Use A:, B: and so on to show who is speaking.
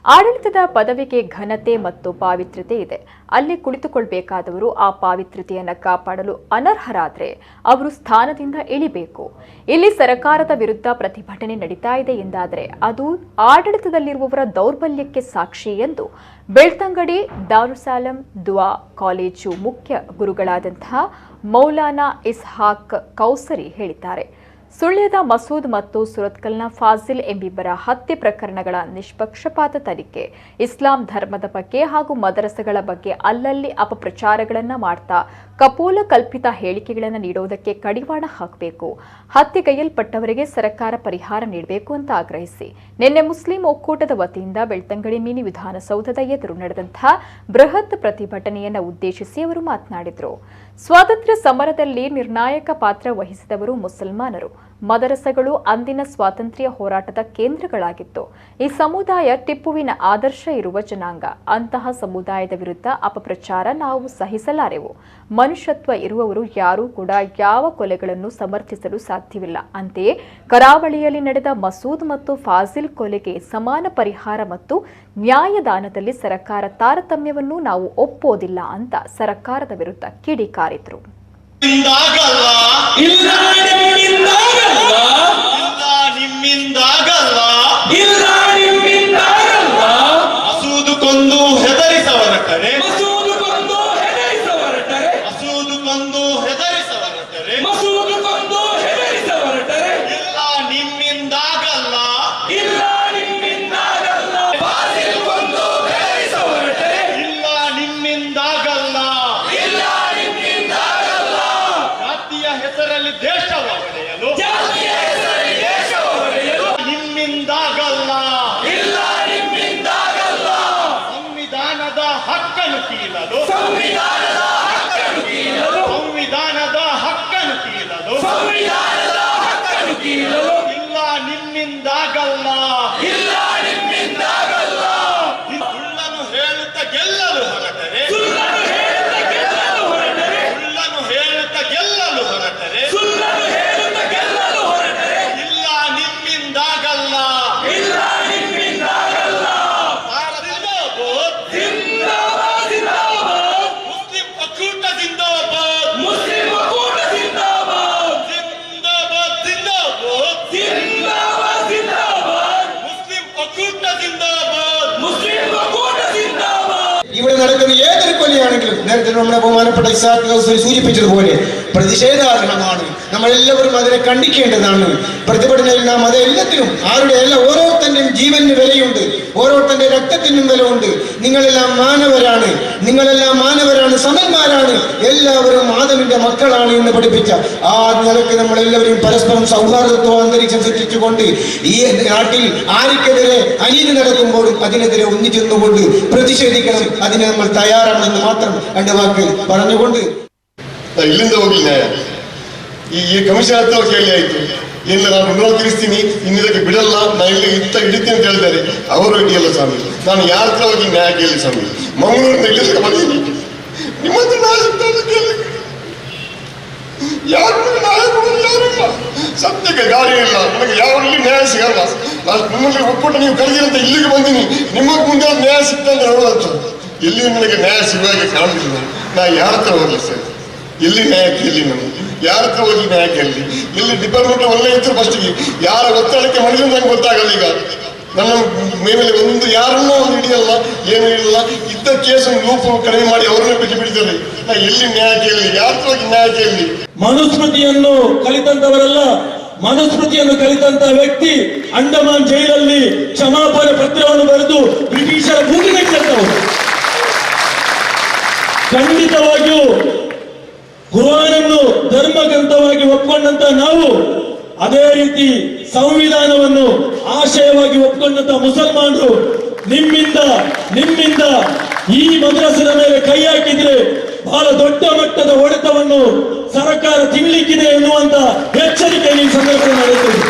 A: ಆಡಳಿತದ ಪದವಿಗೆ ಘನತೆ ಮತ್ತು ಪಾವಿತ್ರ್ಯತೆ ಇದೆ. ಅಲ್ಲಿ ಕುಳಿತುಕೊಳ್ಳಬೇಕಾದವರು ಆ ಪಾವಿತ್ರ್ಯತೆಯನ್ನು ಕಾಪಾಡಲು ಅನರ್ಹರಾದರೆ ಅವರು ಸ್ಥಾನದಿಂದ ಇಳಿಬೇಕು. ಇಲ್ಲಿ ಸರ್ಕಾರದ ವಿರುದ್ಧ ಪ್ರತಿಭಟನೆ ನಡೀತಾ ಇದೆ ಎಂದಾದರೆ ಅದು ಆಡಳಿತದಲ್ಲಿರುವವರ ದೌರ್ಬಲ್ಯಕ್ಕೆ ಸಾಕ್ಷಿ ಎಂದು ಬೆಳ್ತಂಗಡಿ ದಾರುಸಾಲಂ ದುವಾ ಕಾಲೇಜು ಮುಖ್ಯ ಗುರುಗಳಾದಂತಹ ಮೌಲಾನಾ ಇಸ್ಹಾಕ್ ಕೌಸರಿ ಹೇಳಿದ್ದಾರೆ. ಸುಳ್ಯದ ಮಸೂದ್ ಮತ್ತು ಸುರತ್ಕಲ್ನ ಫಾಜಿಲ್ ಎಂಬಿಬ್ಬರ ಹತ್ಯೆ ಪ್ರಕರಣಗಳ ನಿಷ್ಪಕ್ಷಪಾತ ತನಿಖೆ, ಇಸ್ಲಾಂ ಧರ್ಮದ ಬಗ್ಗೆ ಹಾಗೂ ಮದರಸಗಳ ಬಗ್ಗೆ ಅಲ್ಲಲ್ಲಿ ಅಪಪ್ರಚಾರಗಳನ್ನು ಮಾಡ್ತಾ ಕಪೋಲ ಕಲ್ಪಿತ ಹೇಳಿಕೆಗಳನ್ನು ನೀಡುವುದಕ್ಕೆ ಕಡಿವಾಣ ಹಾಕಬೇಕು. ಹತ್ಯೆಗೈಯಲ್ಪಟ್ಟವರಿಗೆ ಸರ್ಕಾರ ಪರಿಹಾರ ನೀಡಬೇಕು ಅಂತ ಆಗ್ರಹಿಸಿ ನಿನ್ನೆ ಮುಸ್ಲಿಂ ಒಕ್ಕೂಟದ ವತಿಯಿಂದ ಬೆಳ್ತಂಗಡಿ ಮಿನಿ ವಿಧಾನಸೌಧದ ಎದುರು ನಡೆದಂತಹ ಬೃಹತ್ ಪ್ರತಿಭಟನೆಯನ್ನು ಉದ್ದೇಶಿಸಿ ಅವರು ಮಾತನಾಡಿದರು. ಸ್ವಾತಂತ್ರ್ಯ ಸಮರದಲ್ಲಿ ನಿರ್ಣಾಯಕ ಪಾತ್ರ ವಹಿಸಿದವರು ಮುಸಲ್ಮಾನರು. ಮದರಸಗಳು ಅಂದಿನ ಸ್ವಾತಂತ್ರ್ಯ ಹೋರಾಟದ ಕೇಂದ್ರಗಳಾಗಿತ್ತು. ಈ ಸಮುದಾಯ ಟಿಪ್ಪುವಿನ ಆದರ್ಶ ಇರುವ ಜನಾಂಗ. ಅಂತಹ ಸಮುದಾಯದ ವಿರುದ್ಧ ಅಪಪ್ರಚಾರ ನಾವು ಸಹಿಸಲಾರೆವು. ಮನುಷ್ಯತ್ವ ಇರುವವರು ಯಾರೂ ಕೂಡ ಯಾವ ಕೊಲೆಗಳನ್ನು ಸಮರ್ಥಿಸಲು ಸಾಧ್ಯವಿಲ್ಲ. ಅಂತೆಯೇ ಕರಾವಳಿಯಲ್ಲಿ ನಡೆದ ಮಸೂದ್ ಮತ್ತು ಫಾಜಿಲ್ ಕೊಲೆಗೆ ಸಮಾನ ಪರಿಹಾರ ಮತ್ತು ನ್ಯಾಯದಾನದಲ್ಲಿ ಸರ್ಕಾರ ತಾರತಮ್ಯವನ್ನು ನಾವು ಒಪ್ಪೋದಿಲ್ಲ ಅಂತ ಸರ್ಕಾರದ ವಿರುದ್ಧ ಕಿಡಿಕಾರಿದ್ರು.
B: ಮಸೂದುಕೊಂದು ಹೆದರಿಸವರಟರೆ ಇಲ್ಲ ನಿಮ್ಮಿಂದಾಗಲ್ಲ, ಇಲ್ಲ ನಿಮ್ಮಿಂದಾಗಲ್ಲ. ಜಾತಿಯ ಹೆಸರಲ್ಲಿ ದೇಶವ ಹೊಡೆಯಲು ನಿಮ್ಮಿಂದಾಗಲ್ಲ, ಸಂವಿಧಾನದ ಹಕ್ಕನ್ನು ಕೀಳಲು ಇಲ್ಲ ನಿಮ್ಮಿಂದಾಗಲ್ಲ. ಸುಳ್ಳನ್ನು ಹೇಳುತ್ತಾ ಗೆಲ್ಲಲು ಹೊರಟರೆ ಇಲ್ಲ ನಿಮ್ಮಿಂದಾಗಲ್ಲ. ಮುಸ್ಲಿಂ ಒಕ್ಕೂಟ ಜಿಂದಾಬಾದ್, ಮುಸ್ಲಿಂ ಒಕ್ಕೂಟ ജിന്ദാബാദ്.
C: ഇവിടെ നടക്കുന്ന ഏതൊരു കൊലയാണെങ്കിലും നേരത്തെ നമ്മുടെ ബഹുമാനപ്പെട്ട ഇസ്ഹാഖ് കൗസരി സൂചിപ്പിച്ചതുപോലെ പ്രതിഷേധാർഹമാണ്. നമ്മളെല്ലാവരും അതിനെ കണ്ടിക്കേണ്ടതാണ്. പ്രതിഭടനയിൽ നാം അതെല്ലാത്തിനും ആരുടെ അല്ല, ഓരോരുത്തന്റെയും ജീവന് വിലയുണ്ട്, ഓരോരുത്തന്റെ രക്തത്തിനും വിലയുണ്ട്. നിങ്ങളെല്ലാം മാനവരാണ്, സമന്മാരാണ്, എല്ലാവരും ആദമിന്റെ മക്കളാണ് എന്ന് പഠിപ്പിച്ച ആ നിലയ്ക്ക് നമ്മളെല്ലാവരും പരസ്പരം സൗഹാർദ്ദത്വ അന്തരീക്ഷം സൃഷ്ടിച്ചുകൊണ്ട് ഈ നാട്ടിൽ ആർക്കെതിരെ അനീതി നടക്കുമ്പോഴും അതിനെതിരെ ഒന്നിച്ചെന്നുകൊണ്ട് പ്രതിഷേധിക്കണം. അതിന് നമ്മൾ തയ്യാറാണെന്ന് മാത്രം രണ്ട് വാക്ക് പറഞ്ഞുകൊണ്ട്
D: ಇಲ್ಲಿಂದ ಹೋಗಿಲ್ಲ. ಈ ಕಮಿಷನ್ ಹತ್ರ ಕೇಳಿ ಆಯ್ತು, ಇಲ್ಲ ನಾನು ಋಣ ತೀರಿಸ್ತೀನಿ, ಇನ್ನಿದಕ್ಕೆ ಬಿಡಲ್ಲ, ನಾನು ಇಲ್ಲಿ ಹಿಡಿತೀನಿ ಅಂತ ಹೇಳಿದ್ದಾರೆ. ಅವರು ಹಿಡಿಯಲ್ಲ ಸ್ವಾಮಿ. ನಾನು ಯಾರ ಹತ್ರ ಹೋಗಿ ನ್ಯಾಯ ಕೇಳಿ ಸ್ವಾಮಿ? ಮಂಗಳೂರಿನ ಇಲ್ಲಿಂದ ಬಂದಿದ್ದೀನಿ, ನಿಮ್ಮ ಹತ್ರ ನ್ಯಾಯ ಸಿಗ್ತದೆ ಕೇಳಿ. ಯಾರು ಯಾರಿಲ್ಲ, ಸತ್ಯಕ್ಕೆ ಗಾಳಿ ಇಲ್ಲ, ನನಗೆ ಯಾವಲ್ಲಿ ನ್ಯಾಯ ಸಿಗಲ್ಲ. ನಾನು ನಿಮ್ಮಲ್ಲಿ ಒಕ್ಕೂಟ ನೀವು ಕರೆದಿರಂತ ಇಲ್ಲಿಗೆ ಬಂದೀನಿ, ನಿಮಗೆ ಮುಂದೆ ನ್ಯಾಯ ಸಿಗ್ತಂದ್ರೆ ನೋಡಂತ. ಇಲ್ಲಿ ನನಗೆ ನ್ಯಾಯ ಸಿಗುವಾಗೆ ಕಾಣಲಿಲ್ಲ. ನಾ ಯಾರ ಹತ್ರ ಹೋಗಲಿ ಸರ್? ಎಲ್ಲಿ ನ್ಯಾಯ ಕೇಳಿ? ನಾನು ಯಾರ ಹತ್ರ ಹೋಗಿ ನ್ಯಾಯ ಕೇಳಿ? ಇಲ್ಲಿ ಡಿಪಾರ್ಟ್ಮೆಂಟ್ ಒಳ್ಳೆ ಇತ್ತು ಫಸ್ಟಿಗೆ, ಯಾರ ಒತ್ತಡಕ್ಕೆ ಮನುಷ್ಯನ ನಂಗೆ ಗೊತ್ತಾಗಲ್ಲ. ಈಗ ನನ್ನ ಮೇಲೆ ಒಂದು ಯಾರನ್ನೂ ಒಂದು ಹಿಡಿಯಲ್ಲ, ಏನು ಇಲ್ಲ. ಇದ್ದ ಕೇಸನ್ನು ಲೂಪು ಕಡಿಮೆ ಮಾಡಿ ಅವ್ರನ್ನೇ ಬಿಟ್ಟಿದ್ದಾರೆ. ನಾ ಎಲ್ಲಿ ನ್ಯಾಯ ಕೇಳಿ? ಯಾರ ಹತ್ರ ಹೋಗಿ ನ್ಯಾಯ ಕೇಳಿ?
E: ಮನುಸ್ಮೃತಿಯನ್ನು ಕಲಿತಂತವರಲ್ಲ, ಮನುಸ್ಮೃತಿಯನ್ನು ಕಲಿತಂತ ವ್ಯಕ್ತಿ ಅಂಡಮಾನ್ ಜೈಲಲ್ಲಿ ಕ್ಷಮಾಪಣೆ ಪತ್ರವನ್ನು ಬರೆದು ಬ್ರಿಟಿಷರ ಮೂಗಿನ ಕೇಳ್ತವರು. ಖಂಡಿತವಾಗಿಯೂ ಕುರಾನನ್ನು ಧರ್ಮಗ್ರಂಥವಾಗಿ ಒಪ್ಪಿಕೊಂಡಂತ ನಾವು ಅದೇ ರೀತಿ ಸಂವಿಧಾನವನ್ನು ಆಶಯವಾಗಿ ಒಪ್ಪಿಕೊಂಡಂತ ಮುಸಲ್ಮಾನರು ನಿಮ್ಮಿಂದ ಈ ಮದ್ರಸದ ಮೇಲೆ ಕೈ ಹಾಕಿದ್ರೆ ಬಹಳ ದೊಡ್ಡ ಮಟ್ಟದ ಹೊಡೆತವನ್ನು ಸರ್ಕಾರ ತಿನ್ನಲಿಕ್ಕಿದೆ ಎನ್ನುವಂತ ಎಚ್ಚರಿಕೆ ಈ ಸಂದರ್ಭದಲ್ಲಿ ನಡೆಯುತ್ತದೆ.